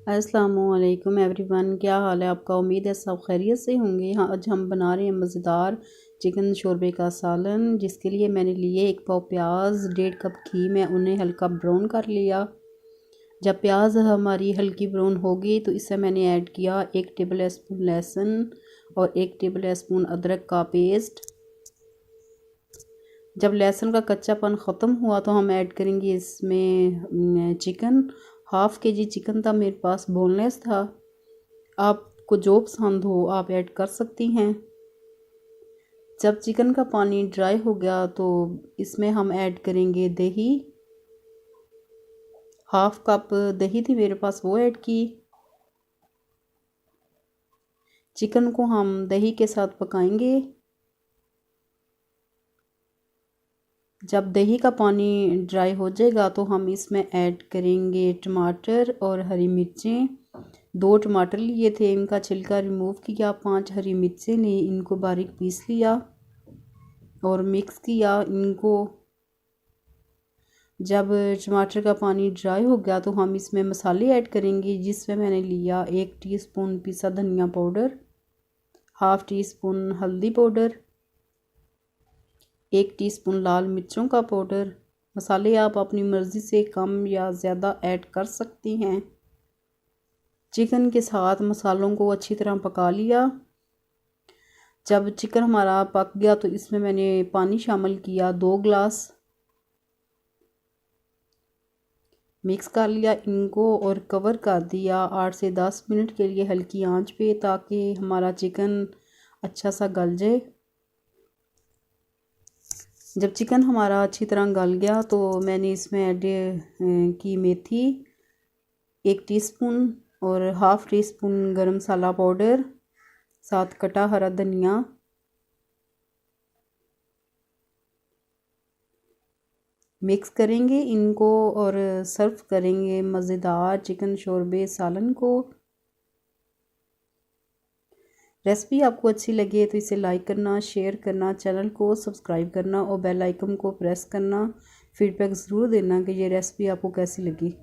अस्सलामुअलैकुम एवरीवन, क्या हाल है आपका। उम्मीद है सब खैरियत से होंगे। हाँ, आज हम बना रहे हैं मज़ेदार चिकन शोरबे का सालन, जिसके लिए मैंने लिए 1 पाव प्याज, 1.5 कप घी में उन्हें हल्का ब्राउन कर लिया। जब प्याज हमारी हल्की ब्राउन होगी तो इससे मैंने ऐड किया 1 टेबल स्पून लहसुन और 1 टेबल स्पून अदरक का पेस्ट। जब लहसुन का कच्चापन ख़त्म हुआ तो हम ऐड करेंगे इसमें चिकन। हाफ़ के जी चिकन था मेरे पास, बोनलेस था। आपको जो पसंद हो आप ऐड कर सकती हैं। जब चिकन का पानी ड्राई हो गया तो इसमें हम ऐड करेंगे दही। हाफ़ कप दही थी मेरे पास, वो ऐड की। चिकन को हम दही के साथ पकाएंगे। जब दही का पानी ड्राई हो जाएगा तो हम इसमें ऐड करेंगे टमाटर और हरी मिर्चें। 2 टमाटर लिए थे, इनका छिलका रिमूव किया। 5 हरी मिर्चें ली, इनको बारीक पीस लिया और मिक्स किया इनको। जब टमाटर का पानी ड्राई हो गया तो हम इसमें मसाले ऐड करेंगे, जिसमें मैंने लिया 1 टीस्पून पिसा धनिया पाउडर, हाफ़ टी स्पून हल्दी पाउडर, 1 टीस्पून लाल मिर्चों का पाउडर। मसाले आप अपनी मर्ज़ी से कम या ज़्यादा ऐड कर सकती हैं। चिकन के साथ मसालों को अच्छी तरह पका लिया। जब चिकन हमारा पक गया तो इसमें मैंने पानी शामिल किया 2 गिलास। मिक्स कर लिया इनको और कवर कर दिया 8 से 10 मिनट के लिए हल्की आंच पे, ताकि हमारा चिकन अच्छा सा गल जाए। जब चिकन हमारा अच्छी तरह गल गया तो मैंने इसमें ऐड की मेथी 1 टीस्पून और हाफ़ टी स्पून गरम मसाला पाउडर, साथ कटा हरा धनिया। मिक्स करेंगे इनको और सर्व करेंगे मज़ेदार चिकन शोरबे सालन को। रेसिपी आपको अच्छी लगे तो इसे लाइक करना, शेयर करना, चैनल को सब्सक्राइब करना और बेल आइकन को प्रेस करना। फीडबैक ज़रूर देना कि ये रेसिपी आपको कैसी लगी।